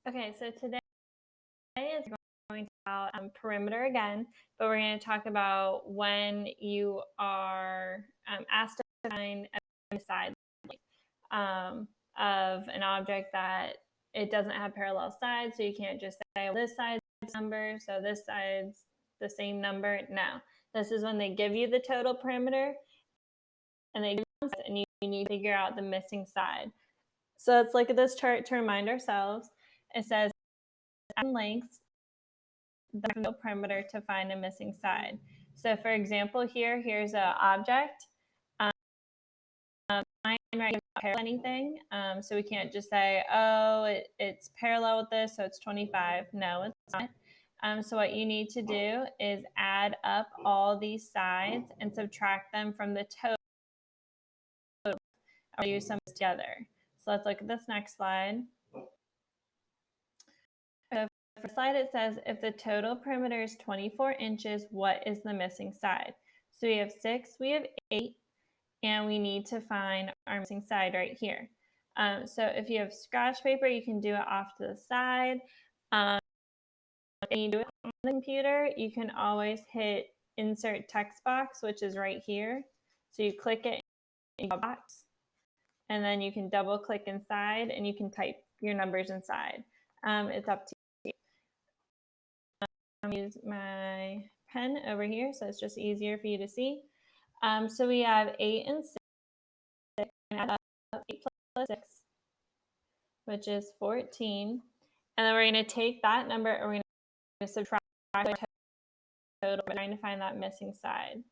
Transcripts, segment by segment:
Okay, so today is going to talk about perimeter again, but we're going to talk about when you are asked to find a side of an object that it doesn't have parallel sides, so you can't just say, well, this side's number, so this side's the same number. No, this is when they give you the total perimeter and they give you and you need to figure out the missing side. So let's look at this chart to remind ourselves. It says lengths the perimeter to find a missing side. So for example, here's an object. Right parallel anything, so we can't just say, oh, it's parallel with this, so it's 25. No, it's not. So what you need to do is add up all these sides and subtract them from the total. I'll use some together. So let's look at this next slide. So for slide, it says if the total perimeter is 24 inches, what is the missing side? So we have 6, we have 8, and we need to find our missing side right here. So if you have scratch paper, you can do it off to the side. If you do it on the computer, you can always hit insert text box, which is right here. So you click it in the box, and then you can double click inside and you can type your numbers inside. It's up to you. I'm going to use my pen over here, so it's just easier for you to see. So we have 8 and 6. Add up 8 plus 6, which is 14. And then we're going to take that number and we're going to subtract the total. We're trying to find that missing side.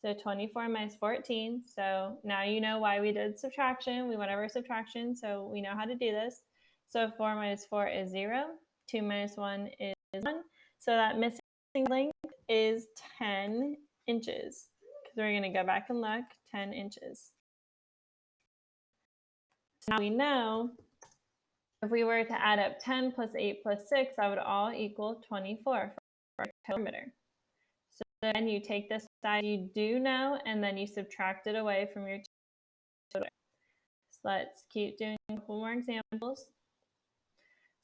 So 24 minus 14. So now you know why we did subtraction. We went over subtraction, so we know how to do this. So 4 minus 4 is 0. 2 minus 1 is 1. So that missing length is 10 inches. Because we're going to go back and look, 10 inches. So now we know if we were to add up 10 plus 8 plus 6, that would all equal 24 for our perimeter. So then you take this side you do know, and then you subtract it away from your total. So let's keep doing a couple more examples.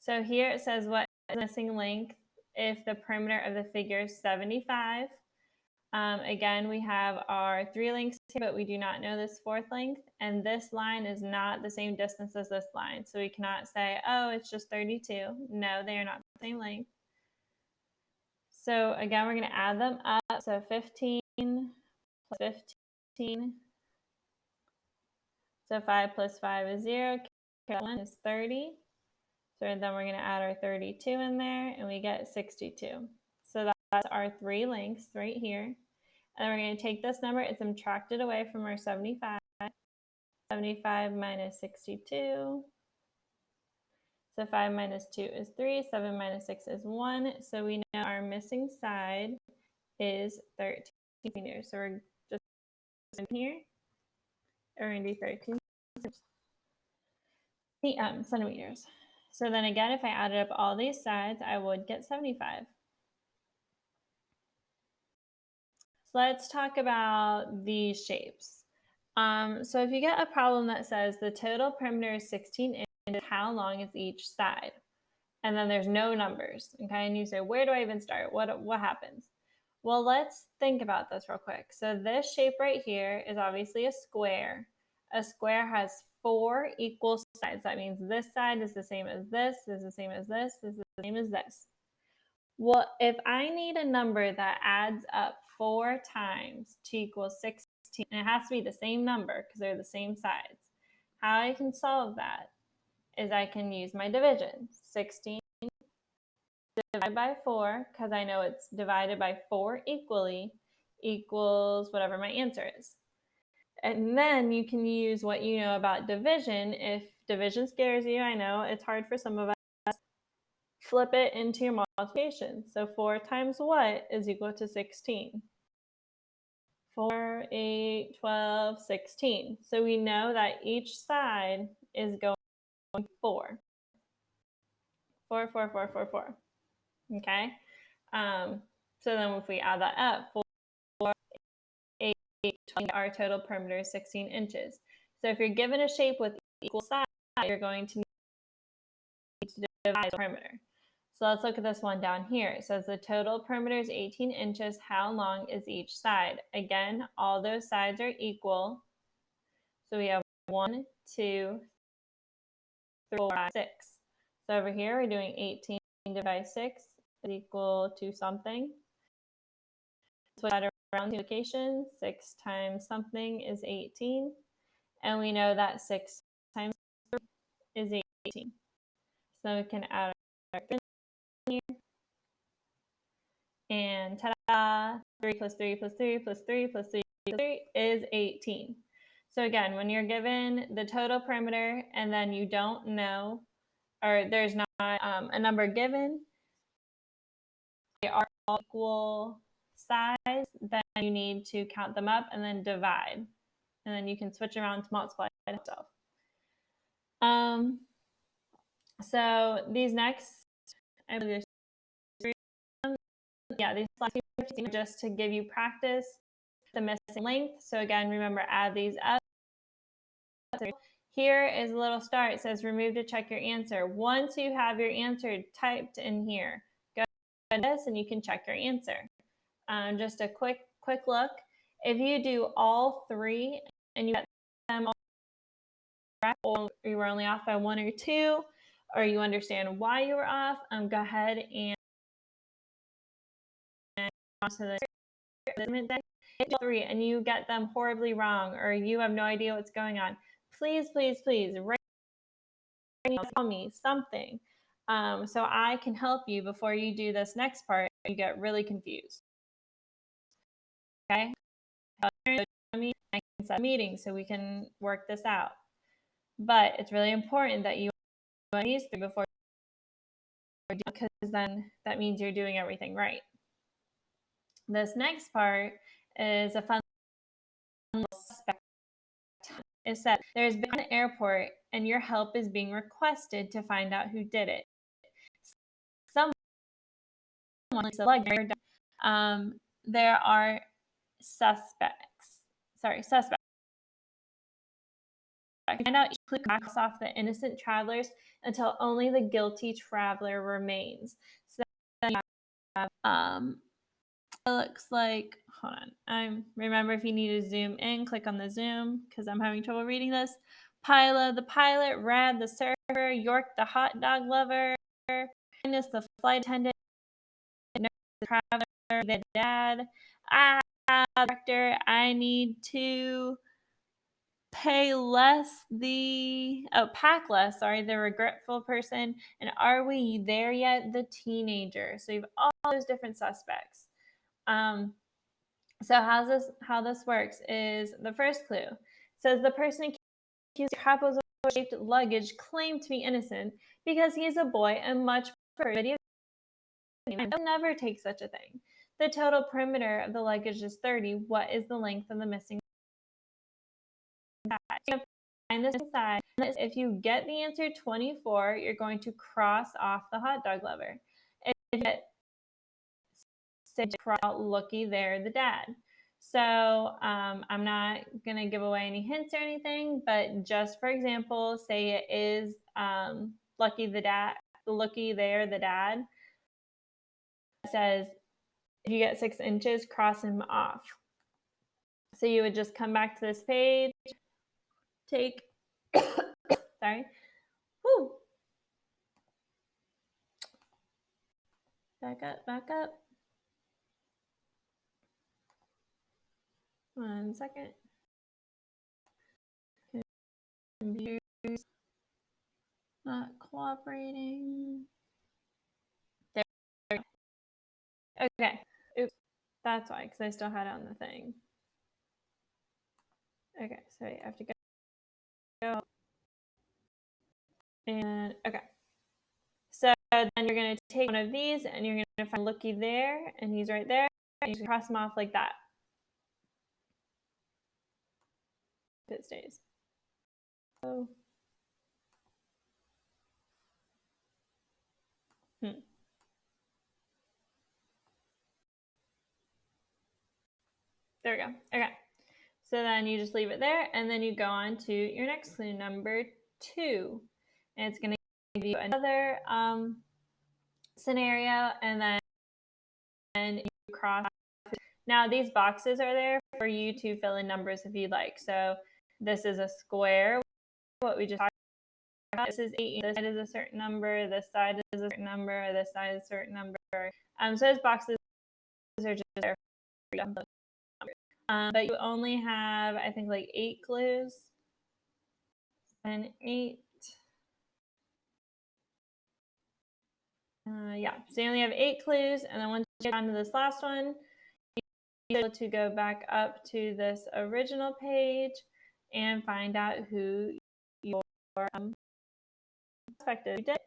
So here it says what is the missing length if the perimeter of the figure is 75. Again, we have our 3 lengths here, but we do not know this 4th length. And this line is not the same distance as this line. So we cannot say, oh, it's just 32. No, they are not the same length. So again, we're going to add them up. So 15 plus 15. So 5 plus 5 is 0. 1 is 30. So then we're going to add our 32 in there, and we get 62. So that's our 3 lengths right here. And then we're going to take this number and subtract it away from our 75. 75 minus 62. So 5 minus 2 is 3. 7 minus 6 is 1. So we know our missing side is 13 meters. So we're just in here. We're going to do 13 centimeters. So then again, if I added up all these sides, I would get 75. So let's talk about these shapes. So if you get a problem that says the total perimeter is 16 inches, how long is each side? And then there's no numbers, okay? And you say, where do I even start? What happens? Well, let's think about this real quick. So this shape right here is obviously a square. A square has 4 equal sides. That means this side is the same as this is the same as this is the same as this. Well, if I need a number that adds up 4 times to equal 16, and it has to be the same number because they're the same sides, how I can solve that is I can use my division. 16 divided by 4, because I know it's divided by 4 equally, equals whatever my answer is. And then you can use what you know about division. If division scares you, I know it's hard for some of us. Flip it into your multiplication. So 4 times what is equal to 16? 4, 8, 12, 16. So we know that each side is going 4. 4, 4, 4, 4, 4. Okay? So then if we add that up, 4, 8, 20, our total perimeter is 16 inches. So if you're given a shape with equal sides, you're going to need to divide the perimeter. So let's look at this one down here. It says the total perimeter is 18 inches. How long is each side? Again, all those sides are equal. So we have 1, 2, 3, 4, 5, 6. So over here, we're doing 18 divided by 6 is equal to something. Switch that around to location. 6 times something is 18. And we know that 6 times 3 is 18. So we can add our here. And ta-da! 3 plus 3 plus 3 plus 3 plus 3 plus 3 is 18. So again, when you're given the total perimeter and then you don't know, or there's not a number given, they are all equal size, then you need to count them up and then divide. And then you can switch around to multiply itself. So these next, I believe there's 3. Yeah, these last few are just to give you practice the missing length. So again, remember, add these up. Here is a little star. It says remove to check your answer. Once you have your answer typed in here, go to this and you can check your answer. Just a quick look. If you do all 3 and you get them all correct, or you were only off by 1 or 2, or you understand why you were off, go ahead and to the 3 and you get them horribly wrong, or you have no idea what's going on, please write tell me something so I can help you before you do this next part and you get really confused. Okay? I can set a meeting so we can work this out. But it's really important that you do these 3 before, because then that means you're doing everything right. This next part is a fun aspect. Is that there's been an airport and your help is being requested to find out who did it. Someone there are suspects. Find out each knocks off the innocent travelers until only the guilty traveler remains. So then you have, it looks like, hold on. Remember, if you need to zoom in, click on the zoom because I'm having trouble reading this. Pila, the pilot, Rad, the server, York, the hot dog lover, Kindness, the flight attendant, the traveler, the dad. Director, I need to pack less, the regretful person, and are we there yet, the teenager. So you have all those different suspects. So how this works is the first clue says the person accused of trapezoid-shaped luggage claimed to be innocent because he is a boy and much prefer video games. I will never take such a thing. The total perimeter of the luggage is 30. What is the length of the missing bag? Find this inside. If you get the answer 24, you're going to cross off the hot dog lover. If you get cross out looky there, the dad. So I'm not going to give away any hints or anything, but just for example, say it is Lucky the dad, looky there, the dad. It says if you get 6 inches, cross him off. So you would just come back to this page, take, sorry, whoo, back up. 1 second. Computer's not cooperating. There we go. Okay. Oops. That's why, because I still had it on the thing. Okay, so you have to go. And okay. So then you're going to take one of these and you're going to find Looky there, and he's right there. And you cross him off like that. If it stays. So, There we go. Okay. So then you just leave it there, and then you go on to your next clue, number 2. And it's going to give you another scenario, and then you cross. Now these boxes are there for you to fill in numbers if you'd like. So this is a square, what we just talked about. This is 8, this side is a certain number, this side is a certain number, this side is a certain number. So those boxes are just there for you. But you only have, I think, like 8 clues. And 8. Yeah, so you only have 8 clues, and then once you get down to this last one, you're able to go back up to this original page and find out who your suspect did.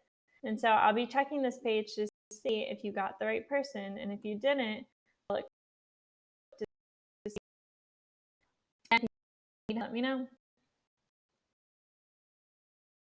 And so I'll be checking this page to see if you got the right person, and if you didn't, I'll look to see. And you let me know.